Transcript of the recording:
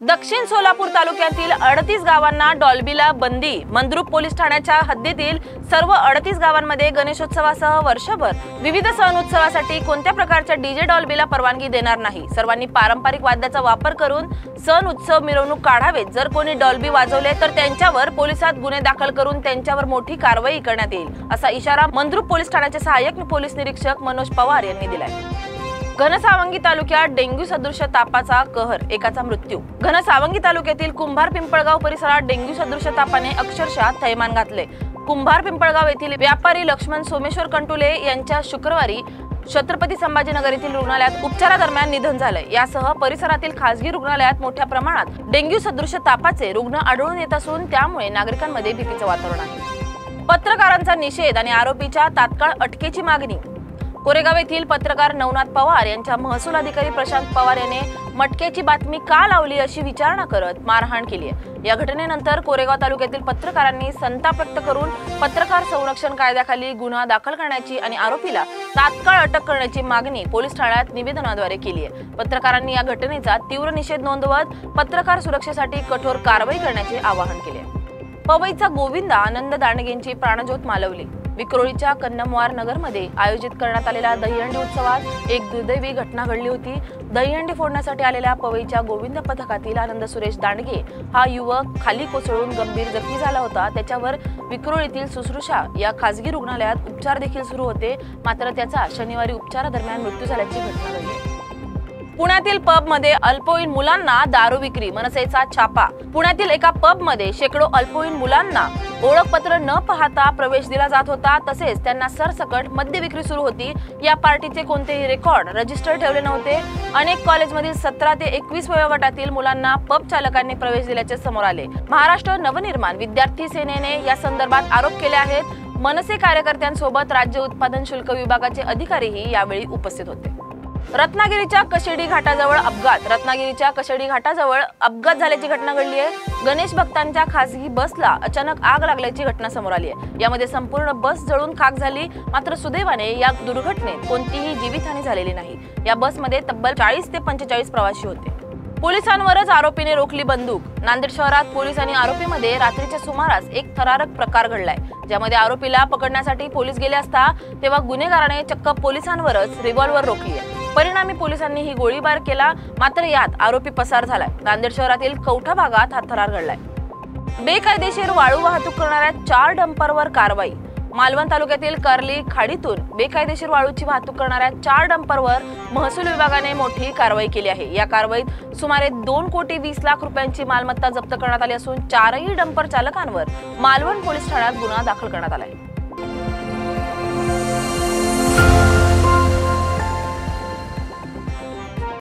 दक्षिण सोलापूर तालुक्यातील 38 गावांना डॉल्बीला बंदी। मंद्रुप पोलीस ठाण्याच्या हद्दीतील सर्व 38 गावांमध्ये गणेशोत्सवासह वर्षभर विविध सण उत्सवासाठी कोणत्या प्रकारच्या डीजे डॉल्बीला परवानगी देणार नाही। सर्वांनी पारंपरिक वाद्याचा वापर करून सण उत्सव मिरवणूक काढावेत। जर कोणी डॉल्बी वाजवले तर त्यांच्यावर पोलिसात गुन्हे दाखल करून त्यांच्यावर मोठी कारवाई करण्यात येईल, असा इशारा मंद्रुप पोलीस ठाण्याचे सहाय्यक पोलीस निरीक्षक मनोज पवार यांनी दिलाय। घनसावंगी तालुक्यात डेंग्यू सदृश तापाचा कहर, एकाचा मृत्यू। घनसावंगी तालुक्यातील कुंभार पिंपळगाव परिसरात डेंग्यू सदृश तापाने अक्षरशः थैमान घातले। कुंभार पिंपळगाव येथील व्यापारी लक्ष्मण सोमेश्वर कंटुले यांच्या शुक्रवारी छत्रपती संभाजीनगर येथील रुग्णालयात उपचारादरम्यान निधन झाले। यासह परिसरातील खासगी रुग्णालयात मोठ्या प्रमाणात डेंग्यू सदृश तापाचे रुग्ण आढळून येत असून त्यामुळे नागरिकांमध्ये भीतीचे वातावरण आहे। पत्रकारांचा निषेध आणि आरोपीच्या तात्काळ अटकेची मागणी। कोरेगाव येथील पत्रकार नवनाथ पवार यांच्या महसूल अधिकारी प्रशांत पवार यांनी मटक्याची बातमी का लावली अशी विचारणा करत मारहाण केली आहे। या घटनेनंतर कोरेगाव तालुक्यातील पत्रकारांनी संताप व्यक्त करून पत्रकार संरक्षण कायद्याखाली गुन्हा दाखल करण्याची आणि आरोपीला तात्काळ अटक करण्याची मागणी पोलीस ठाण्यात निवेदनाद्वारे केली आहे। पत्रकारांनी या घटनेचा तीव्र निषेध नोंदवत पत्रकार सुरक्षेसाठी कठोर कारवाई करण्याचे आवाहन केले आहे। पवईचा गोविंदा आनंद दांडगेंची प्राणज्योत मालवली। विक्रोळीच्या कन्नमवार नगरमध्ये आयोजित करण्यात आलेल्या दहीहंडी उत्सवात एक दुर्दैवी घटना घडली होती। दहीहंडी फोडण्यासाठी आलेल्या पवईच्या गोविंद पथकातील आनंद सुरेश दांडगे हा युवक खाली कोसळून गंभीर जखमी झाला होता। त्याच्यावर विक्रोळीतील सुश्रुषा या खासगी रुग्णालयात उपचार देखील सुरू होते, मात्र त्याचा शनिवारी उपचारादरम्यान मृत्यू झाल्याची घटना घडली। पुण्यातील पब मध्ये अल्पवयीन मुलांना दारू विक्री, मनसेचा छापा। पुण्यातील एका पब मध्ये शेकडो अल्पवयीन मुलांना ओळखपत्र न पाहता प्रवेश दिला जात होता, तसेच त्यांना सरसकट मद्य विक्री सुरू होती। या पार्टीचे कोणतेही रेकॉर्ड रजिस्टर ठेवले नव्हते। अनेक कॉलेजमधील 17 ते 21 वयोगटातील मुलांना पब चालकांनी प्रवेश दिल्याचे समोर आले। महाराष्ट्र नवनिर्माण विद्यार्थी सेनेने या संदर्भात आरोप केले आहेत। मनसे कार्यकर्त्यांसोबत राज्य उत्पादन शुल्क विभागाचे अधिकारीही यावेळी उपस्थित होते। रत्नागिरीच्या कशेडी घाटाजवळ अपघात। रत्नागिरीच्या कशेडी घाटाजवळ अपघात झाल्याची घटना घडली आहे। गणेश भक्तांच्या खासगी बसला अचानक आग लागल्याची घटना समोर आली आहे। यामध्ये संपूर्ण बस जळून खाक झाली, मात्र सुदैवाने या दुर्घटनेत कोणतीही जीवितहानी झालेली नाही। या बसमध्ये तब्बल 40 ते 45 प्रवासी होते। पोलिसांवरच आरोपीने रोखली बंदूक। नांदेड शहरात पोलीस आणि आरोपीमध्ये रात्रीच्या सुमारास एक थरारक प्रकार घडलाय, ज्यामध्ये आरोपीला पकडण्यासाठी पोलीस गेले असता तेव्हा गुन्हेगाराने चक्क पोलिसांवरच रिव्हॉल्वर रोखली आहे। परिणामी पोलिसांनी ही गोळीबार केला, मात्र यात आरोपी पसार झालाय। नांदेड शहरातील कवठा भागात हा थरार घडलाय। बेकायदेशीर वाळू वाहतूक करणाऱ्या 4 डंपरवर कारवाई। मालवण तालुक्यातील कर्ली खाडीतून बेकायदेशीर वाळूची वाहतूक करणाऱ्या 4 डंपरवर महसूल विभागाने मोठी कारवाई केली आहे। या कारवाईत सुमारे 2 कोटी 20 लाख रुपयांची मालमत्ता जप्त करण्यात आली असून 4ही डंपर चालकांवर मालवण पोलीस ठाण्यात गुन्हा दाखल करण्यात आला आहे।